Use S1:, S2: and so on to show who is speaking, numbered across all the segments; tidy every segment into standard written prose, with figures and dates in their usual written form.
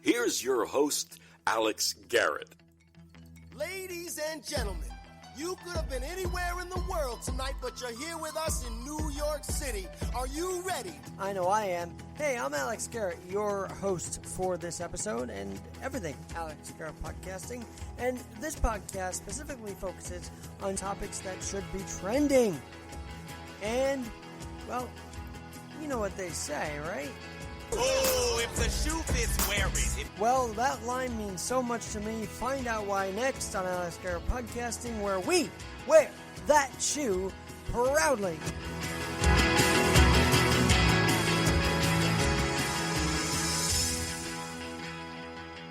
S1: here's your host, Alex Garrett.
S2: Ladies and gentlemen, you could have been anywhere in the world tonight, but you're here with us in New York City. Are you ready?
S3: I know I am. Hey, I'm Alex Garrett, your host for this episode and everything Alex Garrett Podcasting. And this podcast specifically focuses on topics that should be trending. And, well, you know what they say, right?
S4: Oh, if the shoe fits, wear it.
S3: Well, that line means so much to me. Find out why next on Alex Garrett Podcasting, where we wear that shoe proudly.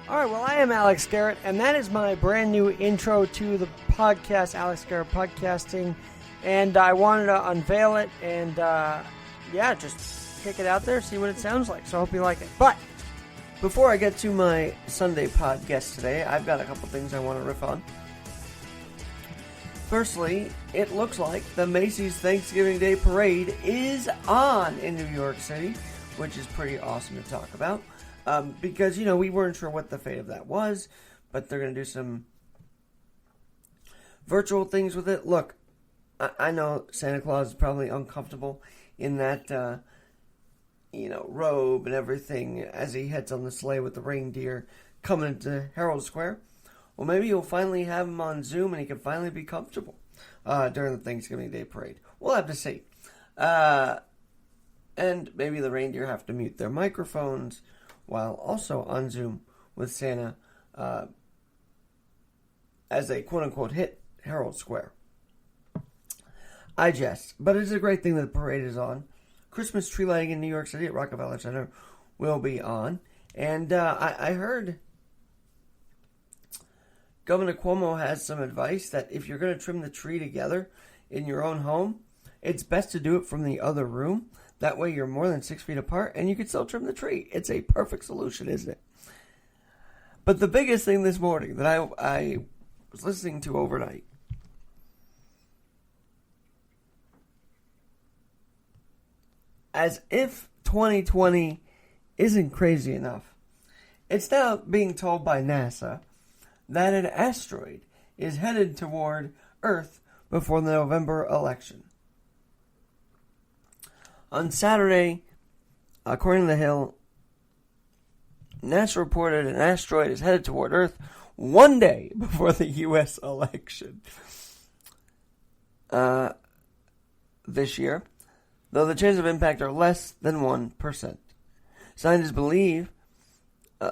S3: Alright, well, I am Alex Garrett, and that is my brand new intro to the podcast, Alex Garrett Podcasting. And I wanted to unveil it and, just kick it out there, see what it sounds like. So I hope you like it. But before I get to my Sunday pod guest today, I've got a couple things I want to riff on. Firstly, it looks like the Macy's Thanksgiving Day Parade is on in New York City, which is pretty awesome to talk about. Because, we weren't sure what the fate of that was, but they're going to do some virtual things with it. Look, I know Santa Claus is probably uncomfortable in that, robe and everything as he heads on the sleigh with the reindeer coming into Herald Square. Well, maybe you'll finally have him on Zoom and he can finally be comfortable during the Thanksgiving Day Parade. We'll have to see. And maybe the reindeer have to mute their microphones while also on Zoom with Santa as they quote-unquote hit Herald Square. I jest, but it's a great thing that the parade is on. Christmas tree lighting in New York City at Rockefeller Center will be on. And I heard Governor Cuomo has some advice that if you're going to trim the tree together in your own home, it's best to do it from the other room. That way you're more than 6 feet apart and you can still trim the tree. It's a perfect solution, isn't it? But the biggest thing this morning that I was listening to overnight, as if 2020 isn't crazy enough, it's now being told by NASA that an asteroid is headed toward Earth before the November election. On Saturday, according to The Hill, NASA reported an asteroid is headed toward Earth one day before the U.S. election this year, though the chances of impact are less than 1%. Scientists believe,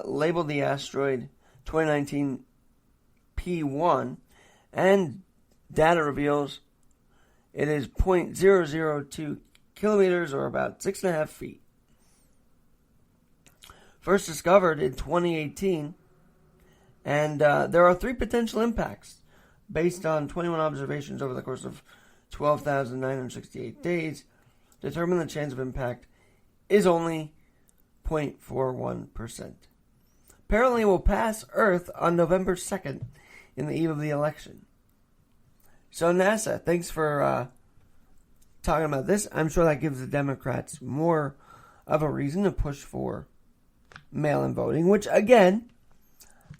S3: labeled the asteroid 2019 P1, and data reveals it is 0.002 kilometers or about 6.5 feet. First discovered in 2018, and there are 3 potential impacts based on 21 observations over the course of 12,968 days. Determine the chance of impact is only 0.41%. Apparently it will pass Earth on November 2nd in the eve of the election. So NASA, thanks for talking about this. I'm sure that gives the Democrats more of a reason to push for mail-in voting, which, again,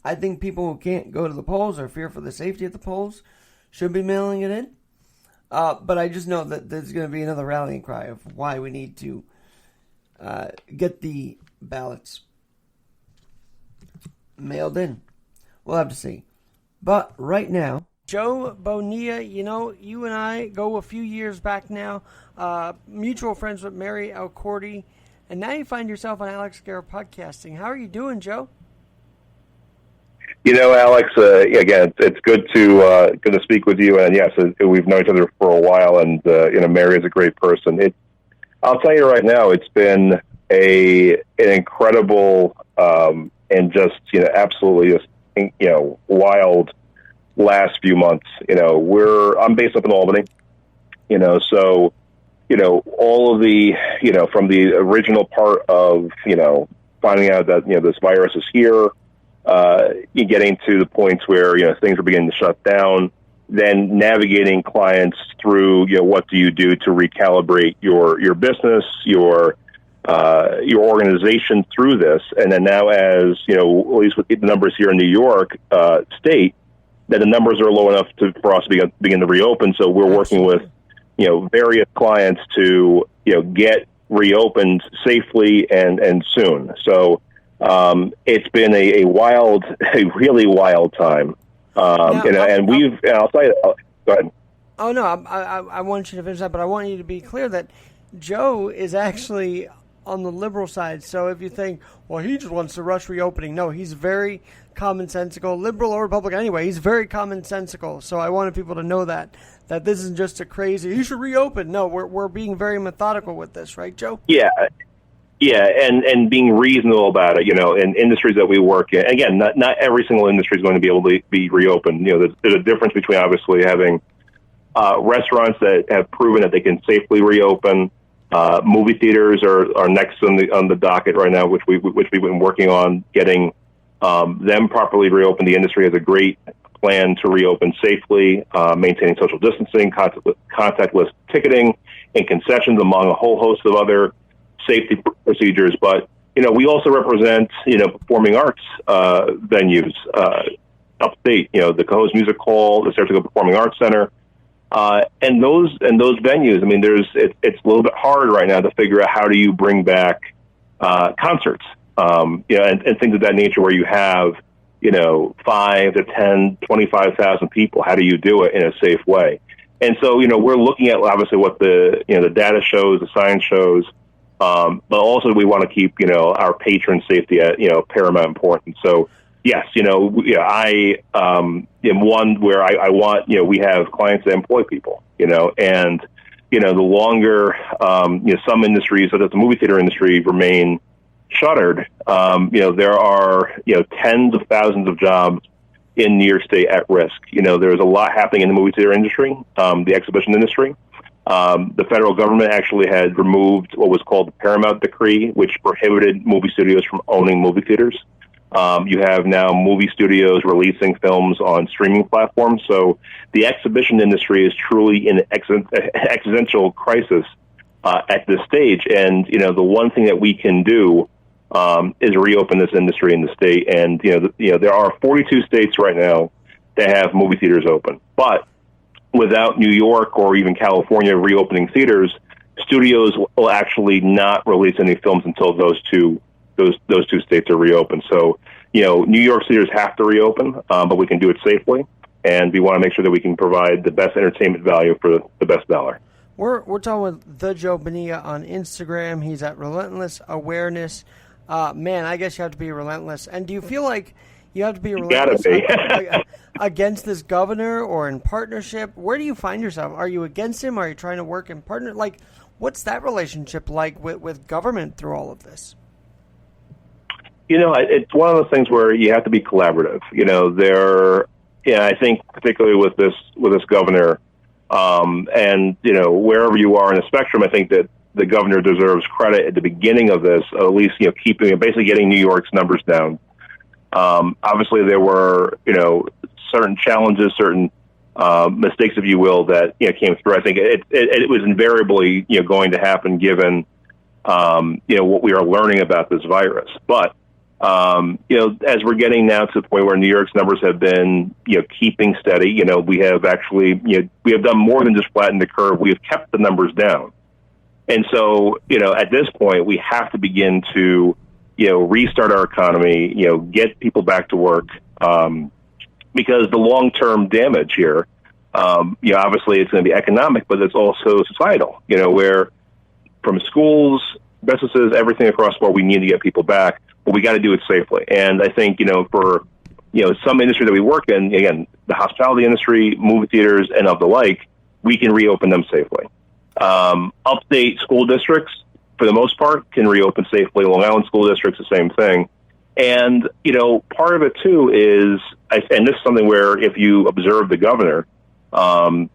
S3: I think people who can't go to the polls or fear for the safety at the polls should be mailing it in. But I just know that there's going to be another rallying cry of why we need to get the ballots mailed in. We'll have to see. But right now, Joe Bonilla, you and I go a few years back now, mutual friends with Mary Alcordy, and now you find yourself on Alex Garrett Podcasting. How are you doing, Joe?
S5: Alex, again, it's good to speak with you. And yes, we've known each other for a while, and Mary is a great person. I'll tell you right now, it's been an incredible and just absolutely wild last few months. I'm based up in Albany, so all of the from the original part of finding out that this virus is here. Getting to the points where things are beginning to shut down, then navigating clients through what do you do to recalibrate your business, your your organization through this, and then now as, at least with the numbers here in New York State, that the numbers are low enough for us to begin to reopen. So we're working with, various clients to, get reopened safely and soon. So it's been a really wild time. I'll tell you, go ahead.
S3: Oh, no, I want you to finish that, but I want you to be clear that Joe is actually on the liberal side. So if you think, well, he just wants to rush reopening, no, he's very commonsensical, liberal or Republican anyway, he's very commonsensical. So I wanted people to know that this isn't just a crazy, you should reopen. No, we're being very methodical with this, right, Joe?
S5: Yeah, and being reasonable about it, in industries that we work in. Again, not every single industry is going to be able to be reopened. There's a difference between obviously having restaurants that have proven that they can safely reopen. Movie theaters are next on the docket right now, which we've been working on getting them properly reopened. The industry has a great plan to reopen safely, maintaining social distancing, contactless ticketing, and concessions, among a whole host of other safety procedures. But we also represent performing arts venues upstate. The Cohoes Music Hall, the Saratoga Performing Arts Center. And those venues, I mean, it's a little bit hard right now to figure out how do you bring back concerts, and things of that nature where you have 5 to 10, 25,000 people. How do you do it in a safe way? And so we're looking at obviously what the data shows, the science shows, but also we want to keep our patron safety at paramount importance. So. Yes, I am one where I want, we have clients that employ people, and, the longer, some industries, such as the movie theater industry, remain shuttered, there are, tens of thousands of jobs in New York State at risk. There's a lot happening in the movie theater industry, the exhibition industry. The federal government actually had removed what was called the Paramount Decree, which prohibited movie studios from owning movie theaters. You have now movie studios releasing films on streaming platforms. So the exhibition industry is truly in an existential crisis at this stage. And, the one thing that we can do is reopen this industry in the state. And, there are 42 states right now that have movie theaters open. But without New York or even California reopening theaters, studios will actually not release any films until those two states are reopened. So, New York theaters have to reopen, but we can do it safely, and we want to make sure that we can provide the best entertainment value for the best dollar.
S3: We're talking with the Joe Bonilla on Instagram. He's at Relentless Awareness. Man, I guess you have to be relentless. And do you feel like you have to be relentless against this governor or in partnership? Where do you find yourself? Are you against him? Are you trying to work in partner? Like, what's that relationship like with government through all of this?
S5: It's one of those things where you have to be collaborative. I think particularly with this governor, and wherever you are in the spectrum, I think that the governor deserves credit at the beginning of this, at least basically getting New York's numbers down. Obviously, there were certain challenges, certain mistakes, if you will, that came through. I think it was invariably going to happen given what we are learning about this virus, but. As we're getting now to the point where New York's numbers have been, keeping steady, we have actually, we have done more than just flatten the curve. We have kept the numbers down. And so, at this point, we have to begin to, restart our economy, get people back to work, because the long-term damage here, obviously it's going to be economic, but it's also societal, where from schools, businesses, everything across the board, we need to get people back. But we got to do it safely. And I think, for, some industry that we work in, again, the hospitality industry, movie theaters, and of the like, we can reopen them safely. Upstate school districts, for the most part, can reopen safely. Long Island school districts, the same thing. And, part of it, too, is, and this is something where if you observe the governor,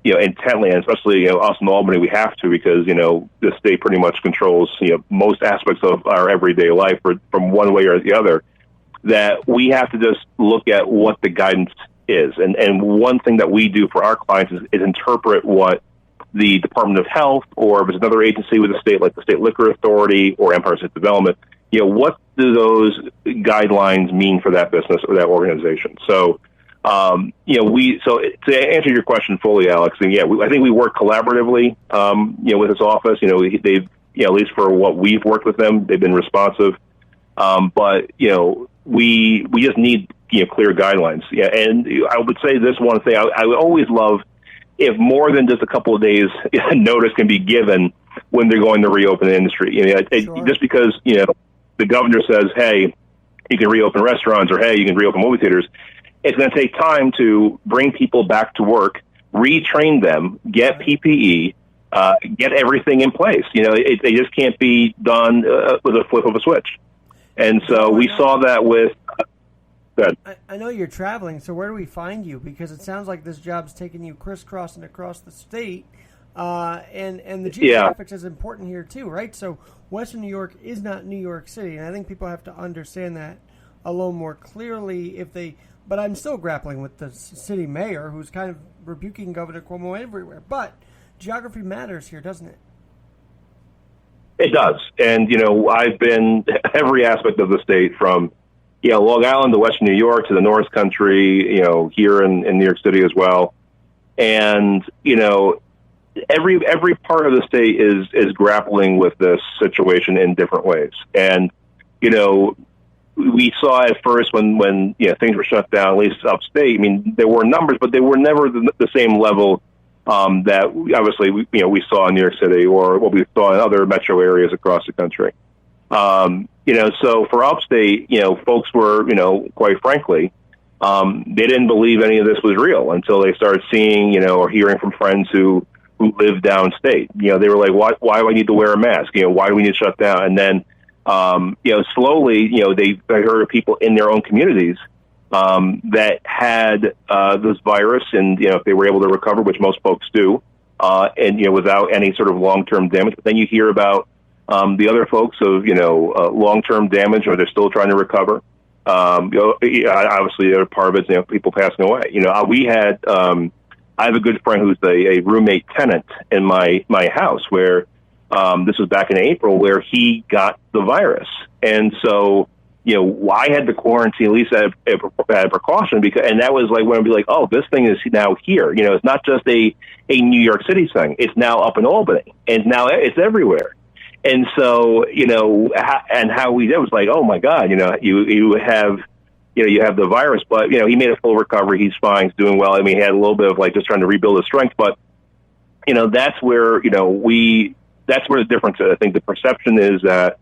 S5: intently, and especially, us in Albany, we have to, because, the state pretty much controls, most aspects of our everyday life from one way or the other, that we have to just look at what the guidance is. And one thing that we do for our clients is interpret what the Department of Health, or if it's another agency with the state, like the State Liquor Authority or Empire State Development, what do those guidelines mean for that business or that organization? So, so to answer your question fully, Alex, and I think we work collaboratively, with this office. They've, at least for what we've worked with them, they've been responsive. But we just need clear guidelines. Yeah, and I would say this one thing: I would always love if more than just a couple of days notice can be given when they're going to reopen the industry. Sure. Just because the governor says, "Hey, you can reopen restaurants," or "Hey, you can reopen movie theaters," it's going to take time to bring people back to work, retrain them, get PPE, get everything in place. They just can't be done with a flip of a switch. And so we saw that with.
S3: I know you're traveling, so where do we find you? Because it sounds like this job's taking you crisscrossing across the state, and the geographics is important here too, right? So Western New York is not New York City, and I think people have to understand that a little more clearly But I'm still grappling with the city mayor, who's kind of rebuking Governor Cuomo everywhere. But geography matters here, doesn't it?
S5: It does. And, I've been every aspect of the state from, Long Island to Western New York to the North Country, here in New York City as well. And, every part of the state is grappling with this situation in different ways. And, we saw at first when things were shut down, at least upstate. I mean, there were numbers, but they were never the same level that obviously we saw in New York City or what we saw in other metro areas across the country. So for upstate, folks were, quite frankly, they didn't believe any of this was real until they started seeing, or hearing from friends who live downstate. They were like, why do I need to wear a mask? Why do we need to shut down? And then, slowly, they heard of people in their own communities that had this virus, and if they were able to recover, which most folks do, and without any sort of long-term damage. But then you hear about the other folks of long-term damage, or they're still trying to recover. Obviously, the other part of it, people passing away. We had I have a good friend who's a roommate tenant in my house where. This was back in April where he got the virus. And so, I had to quarantine at least at precaution and that was like when I'd be like, oh, this thing is now here. It's not just a New York City thing. It's now up in Albany and now it's everywhere. And so, and how we did was like, oh my God, you have the virus, but, he made a full recovery. He's fine. He's doing well. I mean, he had a little bit of like just trying to rebuild his strength, but, that's where, that's where the difference is. I think the perception is that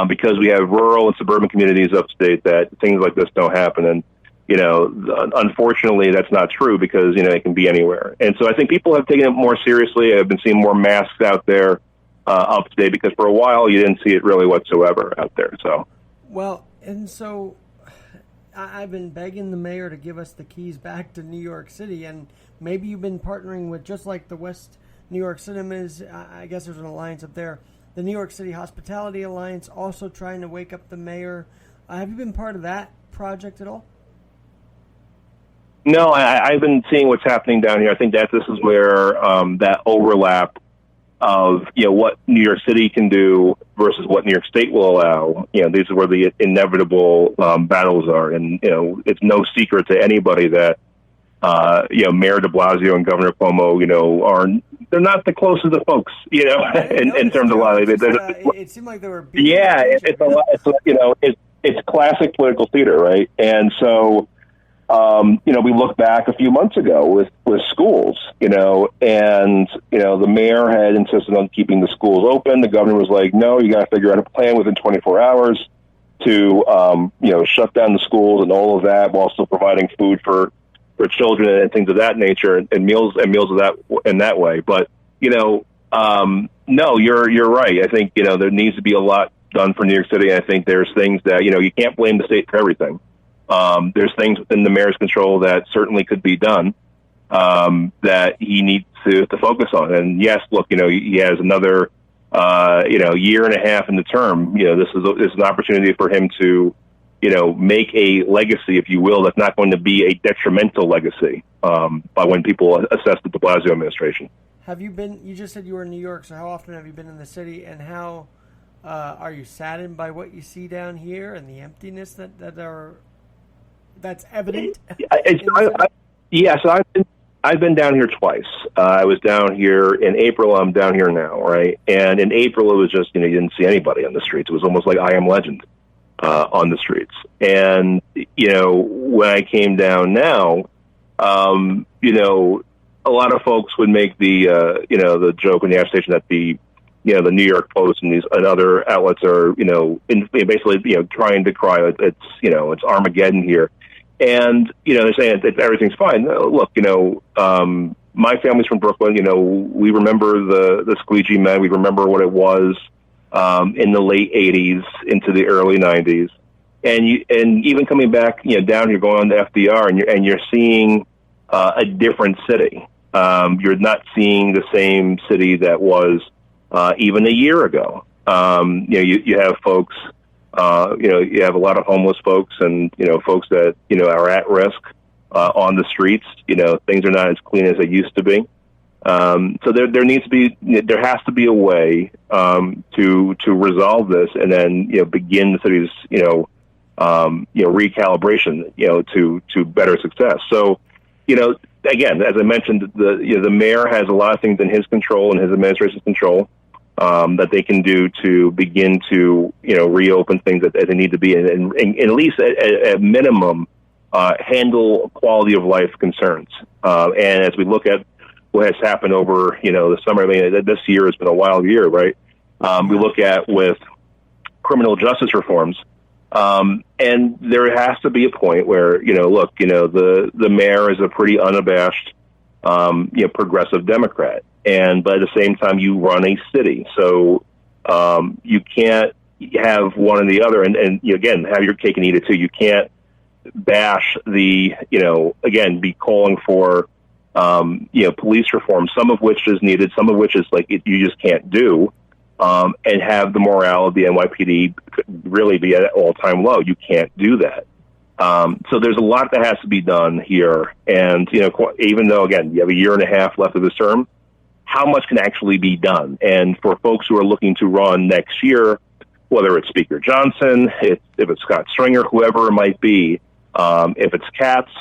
S5: because we have rural and suburban communities upstate that things like this don't happen. And, unfortunately, that's not true because, it can be anywhere. And so I think people have taken it more seriously. I've been seeing more masks out there upstate because for a while you didn't see it really whatsoever out there. So,
S3: well, and so I've been begging the mayor to give us the keys back to New York City. And maybe you've been partnering with just like the West New York Cinemas, I guess there's an alliance up there. The New York City Hospitality Alliance also trying to wake up the mayor. Have you been part of that project at all?
S5: No, I've been seeing what's happening down here. I think that this is where that overlap of what New York City can do versus what New York State will allow. These are where the inevitable battles are, and it's no secret to anybody that Mayor de Blasio and Governor Cuomo, they're not the closest of folks, in terms of a lot of it.
S3: It seemed like they were.
S5: It's a lot. It's classic political theater, right? And so, we look back a few months ago with schools, and the mayor had insisted on keeping the schools open. The governor was like, no, you got to figure out a plan within 24 hours to shut down the schools and all of that while still providing food for children and things of that nature and meals of that in that way. But, no, you're right. I think, there needs to be a lot done for New York City. I think there's things that, you can't blame the state for everything. There's things within the mayor's control that certainly could be done, that he needs to focus on. And yes, look, he has another, year and a half in the term. This is an opportunity for him to, make a legacy, if you will, that's not going to be a detrimental legacy by when people assess the de Blasio administration.
S3: have you been? You just said you were in New York, so how often have you been in the city, and how are you saddened by what you see down here and the emptiness that's evident?
S5: So I've been down here twice. I was down here in April. I'm down here now, right? And in April, it was just, you didn't see anybody on the streets. It was almost like I Am Legend on the streets. And, when I came down now, a lot of folks would make the joke in the air station that the New York Post and other outlets are, basically, trying to cry. It's Armageddon here. And, they're saying that everything's fine. Look, my family's from Brooklyn. We remember the squeegee men. We remember what it was in the late 80s into the early 90s. And even coming back, down here, going on to FDR, and you're seeing a different city. You're not seeing the same city that was even a year ago. You have folks... you have a lot of homeless folks and, folks that, are at risk on the streets. Things are not as clean as they used to be. So there has to be a way to resolve this and then, begin the city's, recalibration, to better success. So, again, as I mentioned, the mayor has a lot of things in his control and his administration's control. That they can do to begin to, reopen things that they need to be, and at least at minimum, handle quality of life concerns. And as we look at what has happened over, the summer, I mean, this year has been a wild year, right? We look at with criminal justice reforms, and there has to be a point where, the mayor is a pretty unabashed, progressive Democrat. But at the same time, you run a city. So you can't have one or the other and again, have your cake and eat it too. You can't bash be calling for, police reform, some of which is needed, some of which is you just can't do, and have the morale of the NYPD really be at an all-time low. You can't do that. So there's a lot that has to be done here. And, even though, again, you have a year and a half left of this term, how much can actually be done? And for folks who are looking to run next year, whether it's Speaker Johnson, if it's Scott Stringer, whoever it might be, if it's Katz,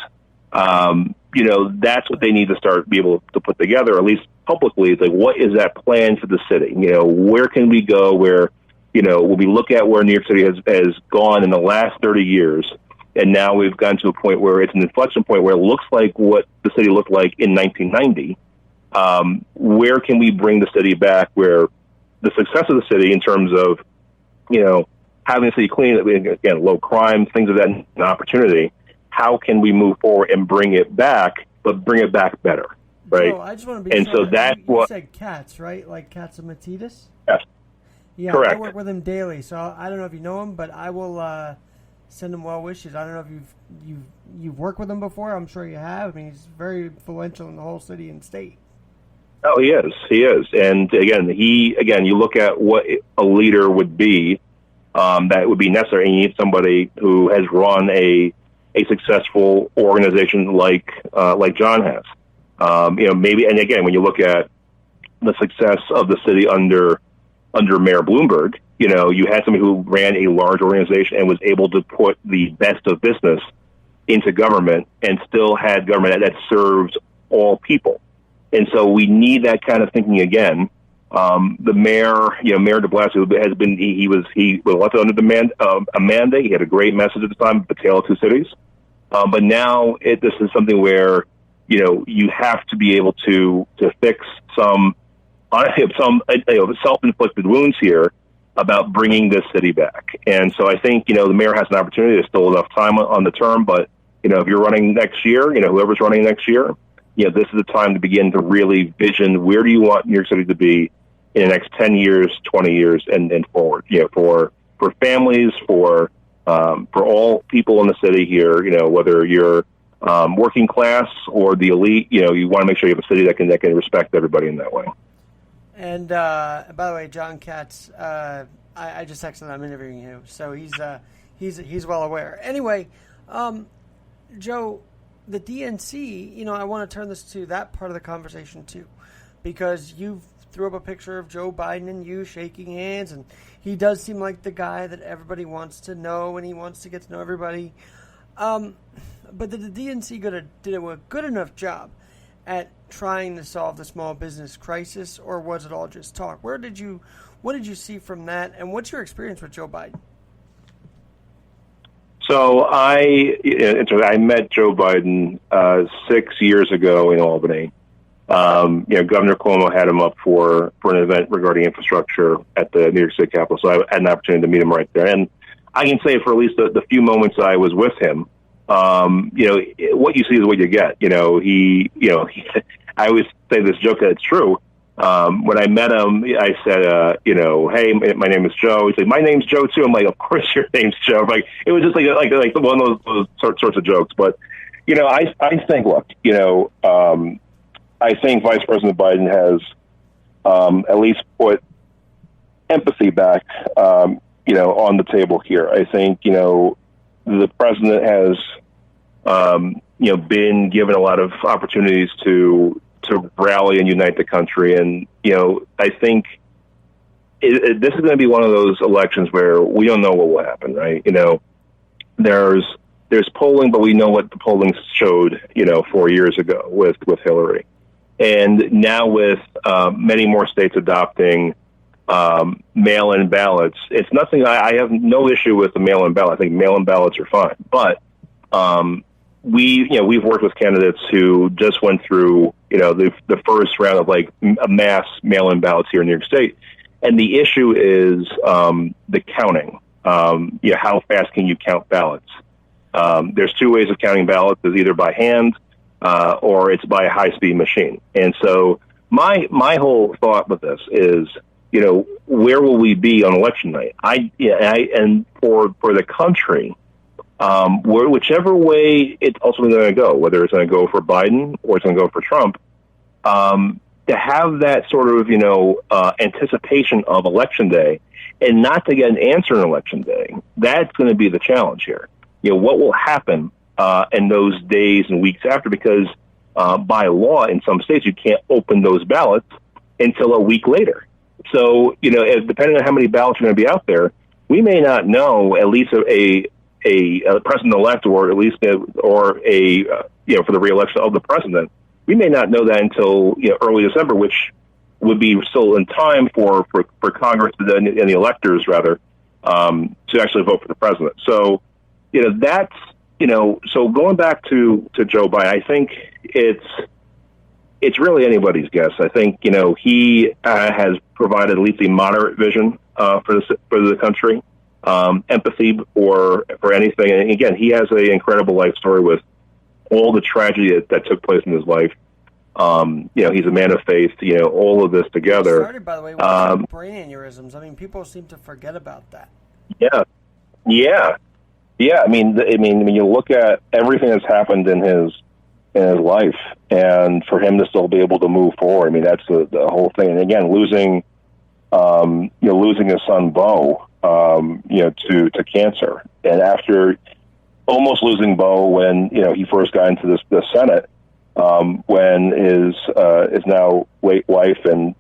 S5: that's what they need to be able to put together, at least publicly. It's like, what is that plan for the city? Where can we go where, when we look at where New York City has gone in the last 30 years, and now we've gotten to a point where it's an inflection point where it looks like what the city looked like in 1990. Where can we bring the city back where the success of the city in terms of, having the city clean, again, low crime, things of that opportunity, how can we move forward and bring it back, but bring it back better, right?
S3: Joe, I just want to be
S5: and
S3: sure.
S5: So that's
S3: you said Katz, right? Like Katz-Matidis?
S5: Yes.
S3: Yeah,
S5: correct.
S3: I work with him daily, so I don't know if you know him, but I will send him well wishes. I don't know if you've worked with him before. I'm sure you have. I mean, he's very influential in the whole city and state.
S5: Oh, he is. And again, you look at what a leader would be, that would be necessary, and you need somebody who has run a successful organization like John has. Maybe, and again, when you look at the success of the city under Mayor Bloomberg, you had somebody who ran a large organization and was able to put the best of business into government and still had government that serves all people. And so we need that kind of thinking again. The mayor, Mayor de Blasio has been, he was elected under a mandate. He had a great message at the time, the tale of two cities. But now this is something where, you have to be able to fix some self-inflicted wounds here about bringing this city back. And so I think, the mayor has an opportunity. There's still enough time on the term, but, if you're running next year, whoever's running next year, this is the time to begin to really vision where do you want New York City to be in the next 10 years, 20 years, and forward, for families, for all people in the city here, whether you're working class or the elite, you want to make sure you have a city that can respect everybody in that way. And
S3: by the way, John Katz, I just texted him. I'm interviewing him, so he's well aware. Anyway, Joe, the DNC, I want to turn this to that part of the conversation too. because you threw up a picture of Joe Biden and you shaking hands, and he does seem like the guy that everybody wants to know, and he wants to get to know everybody. But did the DNC did a good enough job at trying to solve the small business crisis, or was it all just talk? What did you see from that, and what's your experience with Joe Biden?
S5: So I met Joe Biden 6 years ago in Albany. Governor Cuomo had him up for an event regarding infrastructure at the New York State Capitol, so I had an opportunity to meet him right there. And I can say for at least the few moments I was with him, what you see is what you get. I always say this joke that it's true. When I met him, I said, hey, my name is Joe. He's like, my name's Joe too. I'm like, of course your name's Joe. Like, it was just like one of those sorts of jokes. But, I think, look, I think Vice President Biden has at least put empathy back, on the table here. I think, the president has, been given a lot of opportunities to rally and unite the country. And, I think this is going to be one of those elections where we don't know what will happen, right? There's polling, but we know what the polling showed, 4 years ago with Hillary. And now with many more states adopting mail-in ballots, it's nothing. I have no issue with the mail-in ballot. I think mail-in ballots are fine. But we've worked with candidates who just went through, the first round of like a mass mail-in ballots here in New York State, and the issue is the counting. How fast can you count ballots? There's two ways of counting ballots: is either by hand or it's by a high-speed machine. And so my whole thought with this is, where will we be on election night? And for the country, whichever way it's ultimately going to go, whether it's going to go for Biden or it's going to go for Trump, to have that sort of, anticipation of Election Day and not to get an answer on Election Day, that's going to be the challenge here. What will happen in those days and weeks after, because by law in some states you can't open those ballots until a week later. So, depending on how many ballots are going to be out there, we may not know at least a president-elect, or at least for the reelection of the president. We may not know that until early December, which would be still in time for Congress and the electors rather to actually vote for the president. So, that's. So going back to Joe Biden, I think it's really anybody's guess. I think, he has provided at least a moderate vision for the country, empathy for anything. And again, he has an incredible life story with all the tragedy that took place in his life. He's a man of faith, all of this together.
S3: It started, by the way, with brain aneurysms. I mean, people seem to forget about that.
S5: Yeah. I mean, when you look at everything that's happened in his life, and for him to still be able to move forward, I mean, that's the whole thing. And again, losing his son Bo, to cancer, and after almost losing Bo when he first got into the Senate, when his now late wife and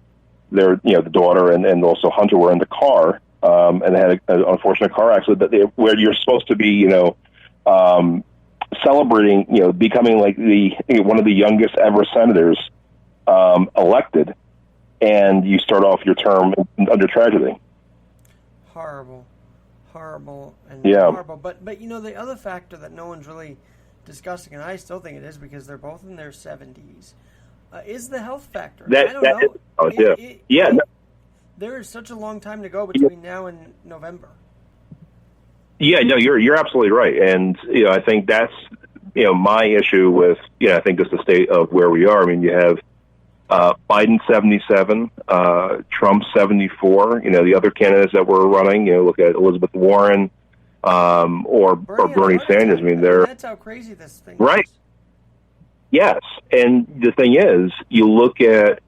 S5: their the daughter and also Hunter were in the car. And they had an unfortunate car accident where you're supposed to be, celebrating, becoming like one of the youngest ever senators elected, and you start off your term under tragedy.
S3: Horrible, and
S5: yeah.
S3: Horrible. But the other factor that no one's really discussing, and I still think it is because they're both in their 70s, is the health factor. I don't know. There is such a long time to go between now and November.
S5: Yeah, no, you're absolutely right, and I think that's my issue with I think just the state of where we are. I mean, you have Biden 77, Trump 74. The other candidates that were running. Look at Elizabeth Warren or Bernie Sanders. I mean,
S3: that's how crazy this thing
S5: right.
S3: is.
S5: Yes, and the thing is, you look at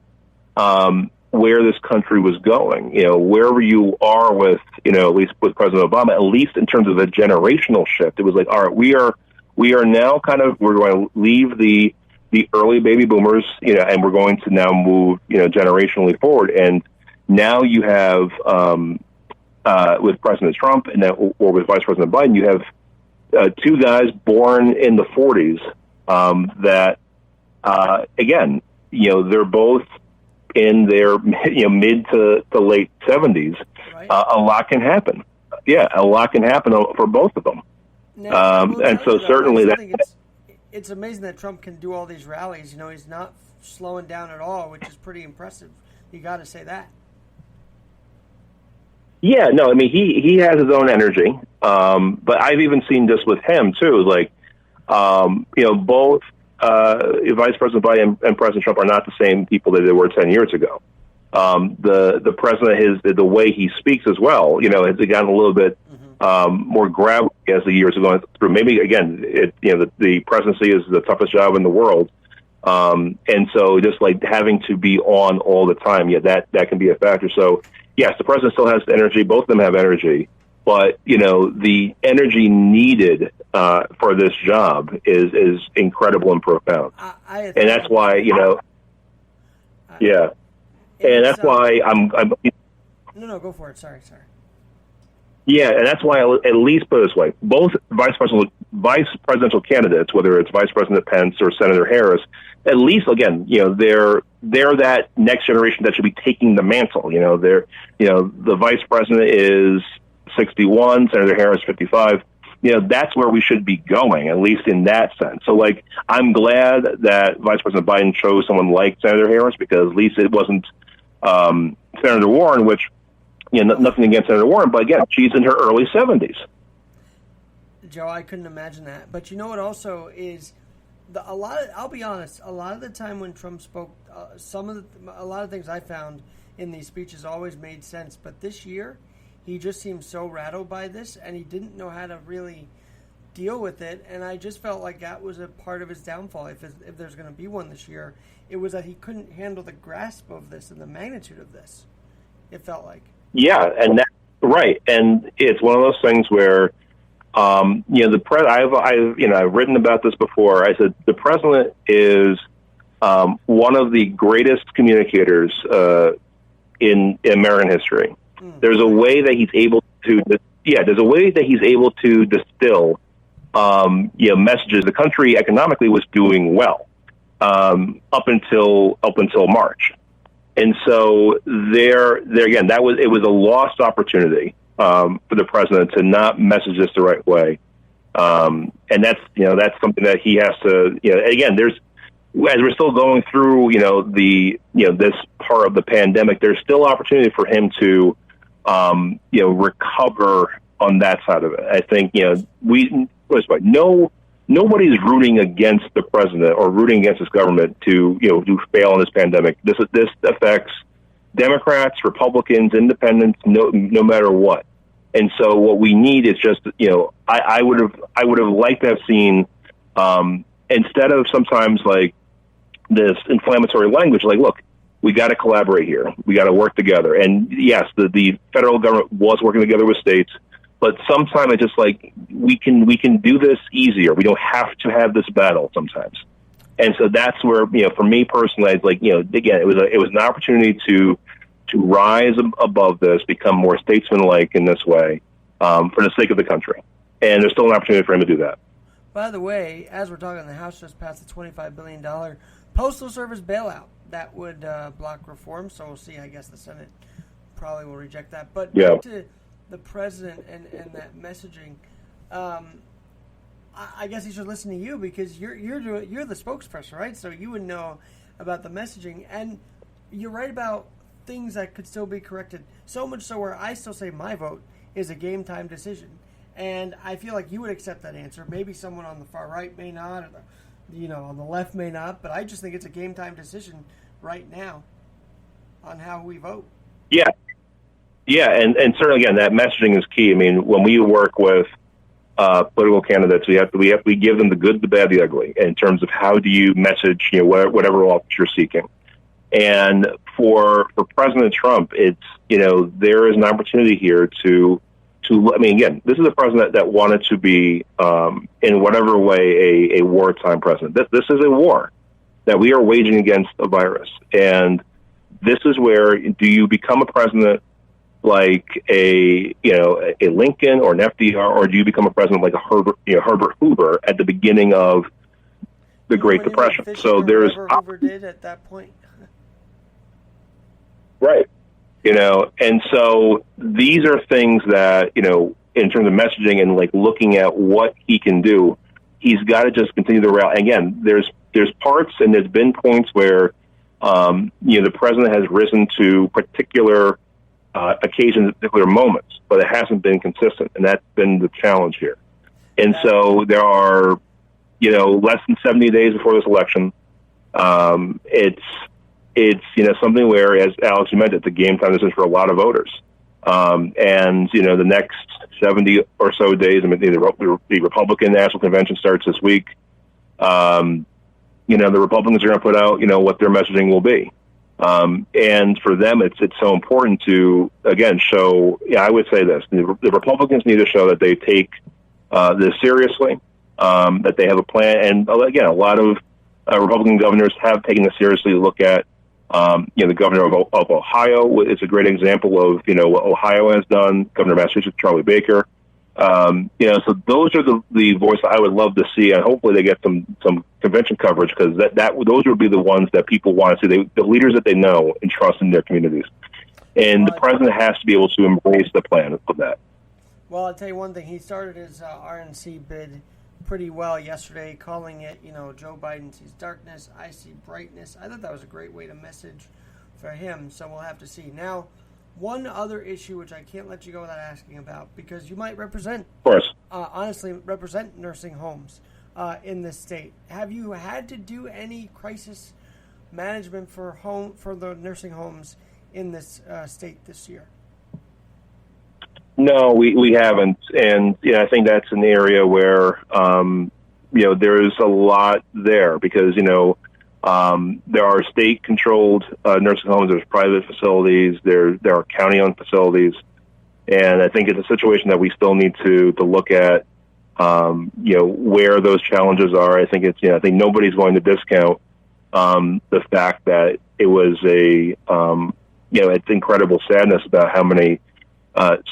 S5: where this country was going, wherever you are with, at least with President Obama, at least in terms of a generational shift, it was like, all right, we are now we're going to leave the the early baby boomers, and we're going to now move, generationally forward. And now you have, with President Trump or with Vice President Biden, you have two guys born in the 40s that, again, they're both in their mid to late 70s.
S3: Right.
S5: A lot can happen. Yeah, a lot can happen for both of them.
S3: Now,
S5: and so certainly
S3: it's amazing that Trump can do all these rallies. He's not slowing down at all, which is pretty impressive. You got to say that.
S5: Yeah, no, I mean, he has his own energy. But I've even seen this with him, too. Like, both Vice President Biden and President Trump are not the same people that they were 10 years ago. The president, the way he speaks as well, has gotten a little bit more gravelly as the years are going through. Maybe, again, the presidency is the toughest job in the world. And so just like having to be on all the time, that can be a factor. So, yes, the president still has energy. Both of them have energy. But, the energy needed for this job is incredible and profound. And that's why, yeah. And that's why I'm.
S3: No, go for it. Sorry.
S5: Yeah, and that's why I'll at least put it this way: both vice presidential candidates, whether it's Vice President Pence or Senator Harris, at least again, they're that next generation that should be taking the mantle. The vice president is 61, Senator Harris 55. That's where we should be going, at least in that sense. So, I'm glad that Vice President Biden chose someone like Senator Harris, because at least it wasn't Senator Warren, which, nothing against Senator Warren, but again, she's in her early 70s.
S3: Joe, I couldn't imagine that. But you know what also is, I'll be honest, a lot of the time when Trump spoke, a lot of things I found in these speeches always made sense. But this year, he just seemed so rattled by this, and he didn't know how to really deal with it. And I just felt like that was a part of his downfall. If there's going to be one this year, it was that he couldn't handle the grasp of this and the magnitude of this. It felt like. Yeah,
S5: and that's right. And it's one of those things where, I've written about this before. I said the president is one of the greatest communicators in American history. There's a way that he's able to, distill, messages. The country economically was doing well up until March, and so there again, it was a lost opportunity for the president to not message this the right way, and that's something that he has to. Again, as we're still going through, this part of the pandemic, there's still opportunity for him to. Recover on that side of it. I think, nobody's rooting against the president or rooting against his government to fail in this pandemic. This affects Democrats, Republicans, Independents, no matter what. And so what we need is just, I would have liked to have seen, instead of sometimes like this inflammatory language, like, look, we got to collaborate here. We got to work together. And yes, the federal government was working together with states, but sometimes it's just like we can do this easier. We don't have to have this battle sometimes. And so that's where, for me personally, it's like, again, it was an opportunity to rise above this, become more statesmanlike in this way, for the sake of the country. And there's still an opportunity for him to do that.
S3: By the way, as we're talking, the House just passed a $25 billion Postal Service bailout. That would block reform, so we'll see. I guess the Senate probably will reject that. But back to the president and that messaging, I guess he should listen to you, because you're the spokesperson, right? So you would know about the messaging, and you're right about things that could still be corrected. So much so where I still say my vote is a game time decision, and I feel like you would accept that answer. Maybe someone on the far right may not, or on the left may not, but I just think it's a game time decision right now on how we vote.
S5: Yeah, and certainly again, that messaging is key. I mean, when we work with political candidates, we give them the good, the bad, the ugly in terms of how do you message, whatever office you're seeking. And for President Trump, it's there is an opportunity here to. I mean, again, this is a president that wanted to be, in whatever way, a wartime president. This is a war. that we are waging against a virus. And this is where, do you become a president like a Lincoln or an FDR, or do you become a president like a Herbert Hoover at the beginning of the Great Depression? So there's
S3: Hoover did at that point.
S5: Right. And so these are things that, in terms of messaging and like looking at what he can do, he's got to just continue to rally. Again, there's parts and there's been points where, the president has risen to particular occasions, particular moments, but it hasn't been consistent. And that's been the challenge here. And so there are, less than 70 days before this election. It's something where, as Alex, you mentioned, it's a game time decision for a lot of voters. And, the next 70 or so days, the Republican National Convention starts this week. The Republicans are going to put out, what their messaging will be. And for them, it's so important to, again, show, I would say this, the Republicans need to show that they take this seriously, that they have a plan. And again, a lot of Republican governors have taken this seriously to look at, the governor of Ohio is a great example of, what Ohio has done. Governor of Massachusetts, Charlie Baker. So those are the voice I would love to see, and hopefully they get some convention coverage, because those would be the ones that people want to see, the leaders that they know and trust in their communities. And the president has to be able to embrace the plan of that.
S3: Well, I'll tell you one thing. He started his RNC bid pretty well yesterday, calling it, Joe Biden sees darkness, I see brightness. I thought that was a great way to message for him, so we'll have to see. Now, one other issue which I can't let you go without asking about, because you might represent,
S5: of course,
S3: honestly, represent nursing homes in this state. Have you had to do any crisis management for the nursing homes in this state this year?
S5: No, we haven't, and I think that's an area where there is a lot there, because there are state-controlled nursing homes, there's private facilities, there are county-owned facilities, and I think it's a situation that we still need to look at, where those challenges are. I think I think nobody's going to discount the fact that it was it's incredible sadness about how many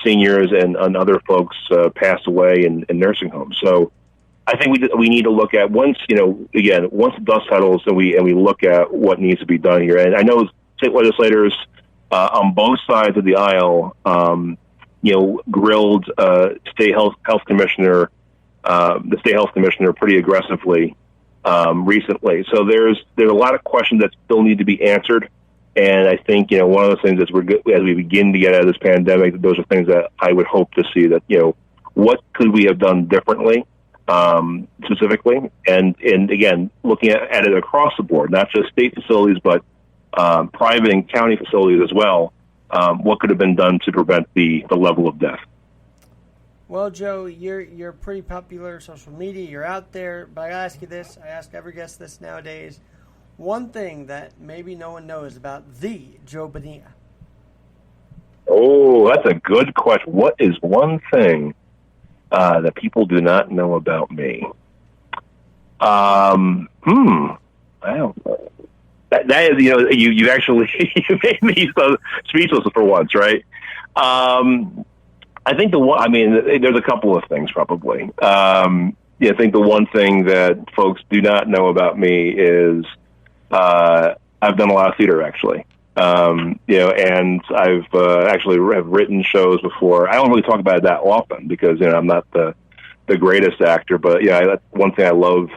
S5: seniors and other folks passed away in nursing homes. So I think we need to look at, once the dust settles and we look at what needs to be done here. And I know state legislators on both sides of the aisle, grilled state health commissioner, the state health commissioner pretty aggressively recently. So there's a lot of questions that still need to be answered. And I think, one of the things as we begin to get out of this pandemic, those are things that I would hope to see, that, what could we have done differently, specifically? And again, looking at it across the board, not just state facilities, but private and county facilities as well. What could have been done to prevent the level of death?
S3: Well, Joe, you're pretty popular on social media. You're out there. But I gotta ask you this. I ask every guest this nowadays. One thing that maybe no one knows about the Joe Bonilla.
S5: Oh, that's a good question. What is one thing that people do not know about me? I don't know. That is, you actually you made me so speechless for once, right? I think there's a couple of things probably. I think the one thing that folks do not know about me is I've done a lot of theater, actually. And I've actually have written shows before. I don't really talk about it that often because, I'm not the greatest actor, but that's one thing I love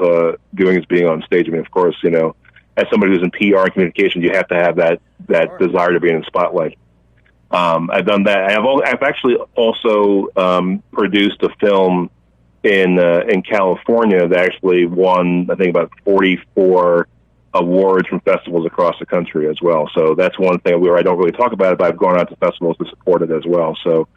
S5: doing is being on stage. I mean, of course, as somebody who's in PR and communications, you have to have that desire to be in the spotlight. I've done that. I've actually also produced a film in California that actually won, I think, about 44 awards from festivals across the country as well. So that's one thing where I don't really talk about it, but I've gone out to festivals to support it as well. So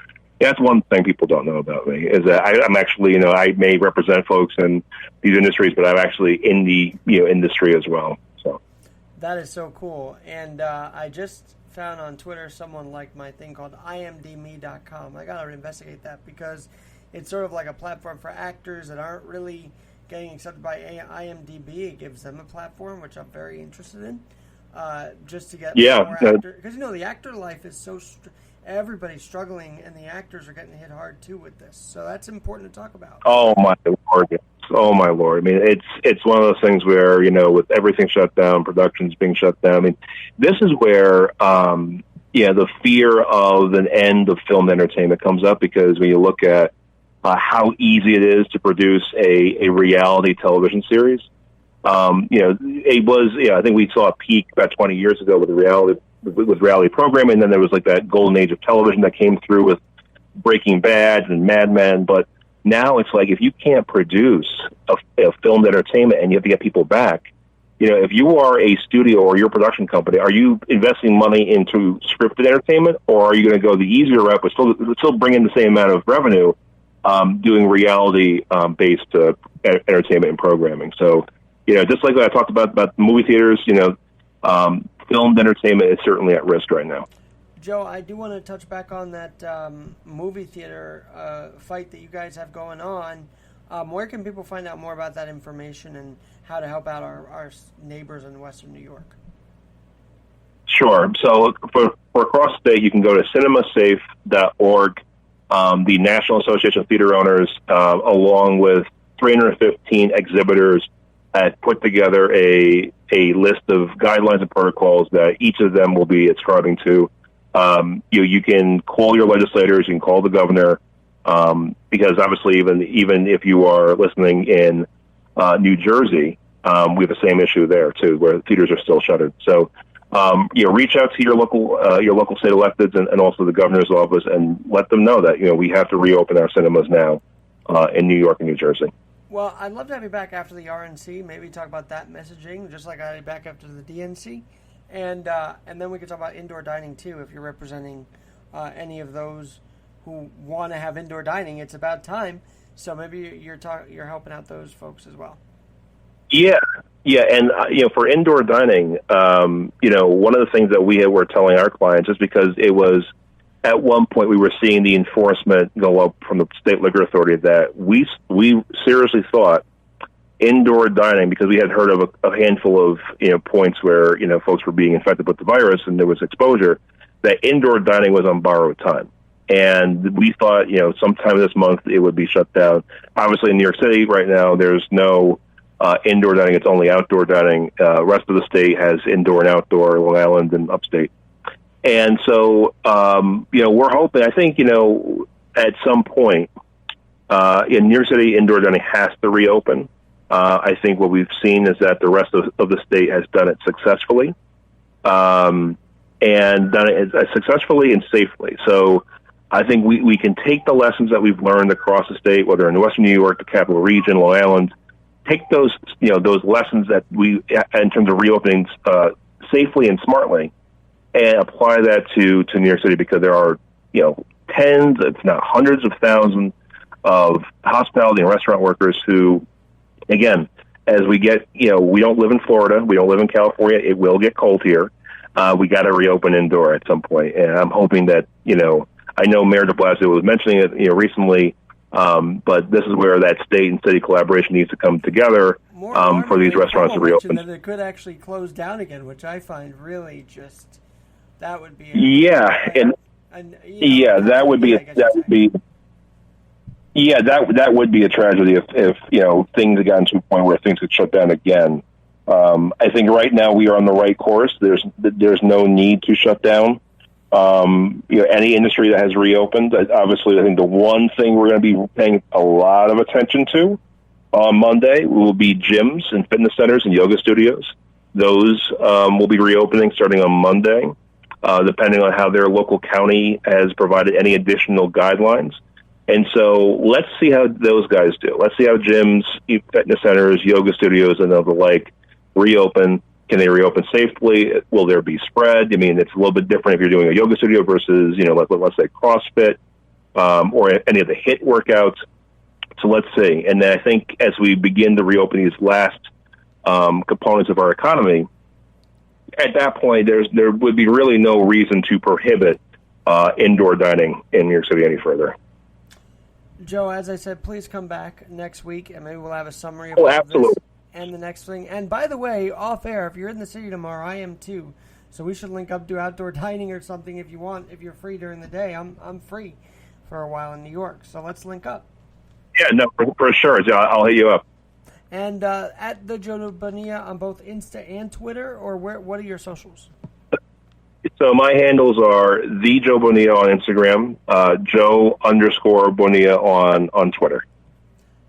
S5: that's one thing people don't know about me, is that I'm actually, I may represent folks in these industries, but I'm actually in the industry as well. So
S3: that is so cool. And I just found on Twitter someone liked my thing called imdme.com. I got to investigate that because it's sort of like a platform for actors that aren't really getting accepted by IMDb. It gives them a platform, which I'm very interested in, just to get more actors. Because, the actor life is so... everybody's struggling, and the actors are getting hit hard, too, with this. So that's important to talk about.
S5: Oh, my Lord. Oh, my Lord. I mean, it's one of those things where, with everything shut down, productions being shut down. I mean, this is where, the fear of an end of film entertainment comes up, because when you look at how easy it is to produce a reality television series, it was, I think we saw a peak about 20 years ago with reality programming, and then there was like that golden age of television that came through with Breaking Bad and Mad Men, but now it's like if you can't produce a filmed entertainment and you have to get people back, if you are a studio or your production company, are you investing money into scripted entertainment, or are you going to go the easier route but still bring in the same amount of revenue doing reality-based entertainment and programming? So, just like I talked about movie theaters, filmed entertainment is certainly at risk right now.
S3: Joe, I do want to touch back on that movie theater fight that you guys have going on. Where can people find out more about that information and how to help out our neighbors in Western New York?
S5: Sure. So for across the state, you can go to cinemasafe.org. The National Association of Theater Owners, along with 315 exhibitors, had put together a list of guidelines and protocols that each of them will be ascribing to. You can call your legislators, you can call the governor, because obviously even if you are listening in New Jersey, we have the same issue there too, where theaters are still shuttered. So reach out to your local state electeds and also the governor's office and let them know that we have to reopen our cinemas now in New York and New Jersey.
S3: Well, I'd love to have you back after the RNC. Maybe talk about that messaging, just like I had you back after the DNC, and then we could talk about indoor dining too. If you're representing any of those who want to have indoor dining, it's about time. So maybe you're helping out those folks as well.
S5: Yeah, and for indoor dining, one of the things that we were telling our clients is because it was at one point we were seeing the enforcement go up from the state liquor authority that we seriously thought indoor dining, because we had heard of a handful of points where folks were being infected with the virus and there was exposure, that indoor dining was on borrowed time. And we thought, sometime this month it would be shut down. Obviously, in New York City right now, there's no indoor dining. It's only outdoor dining. Rest of the state has indoor and outdoor, Long Island and upstate. And so, we're hoping, I think, at some point in New York City, indoor dining has to reopen. I think what we've seen is that the rest of the state has done it successfully, and done it successfully and safely. So I think we can take the lessons that we've learned across the state, whether in Western New York, the Capital Region, Long Island, take those lessons that we, in terms of reopening safely and smartly, and apply that to New York City, because there are tens, if not hundreds of thousands of hospitality and restaurant workers who, again, as we get, we don't live in Florida, we don't live in California, it will get cold here. We got to reopen indoor at some point, and I'm hoping that I know Mayor de Blasio was mentioning it recently, but this is where that state and city collaboration needs to come together for these restaurants to reopen.
S3: That it could actually close down again, which I find really just that would be that would be a tragedy if things had gotten to a point where things could shut down again. I think right now we are on the right course. There's no need to shut down. Any industry that has reopened. Obviously, I think the one thing we're going to be paying a lot of attention to on Monday will be gyms and fitness centers and yoga studios. Those will be reopening starting on Monday, depending on how their local county has provided any additional guidelines. And so let's see how those guys do. Let's see how gyms, fitness centers, yoga studios, and the like reopen. Can they reopen safely? Will there be spread? I mean, it's a little bit different if you're doing a yoga studio versus, let's say CrossFit or any of the HIIT workouts. So let's see. And then I think as we begin to reopen these last components of our economy, at that point, there would be really no reason to prohibit indoor dining in New York City any further. Joe, as I said, please come back next week, and maybe we'll have a summary of
S5: Oh,
S3: all of
S5: absolutely.
S3: this and the next thing. And by the way, off air, if you're in the city tomorrow, I am too. So we should link up, do outdoor dining or something if you want. If you're free during the day, I'm free for a while in New York. So let's link up.
S5: Yeah, no, for sure. Yeah, I'll hit you up.
S3: And at the Joe Bonilla on both Insta and Twitter, or what are your socials?
S5: So my handles are the Joe Bonilla on Instagram, Joe_Bonilla on Twitter.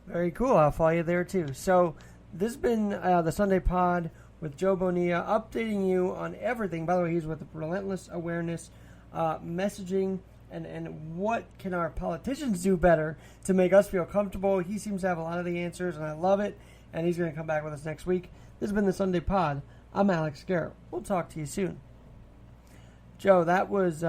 S3: Very cool. I'll follow you there too. So this has been the Sunday Pod with Joe Bonilla, updating you on everything. By the way, he's with Relentless Awareness, messaging, and what can our politicians do better to make us feel comfortable. He seems to have a lot of the answers, and I love it. And he's going to come back with us next week. This has been the Sunday Pod. I'm Alex Garrett. We'll talk to you soon. Joe, that was...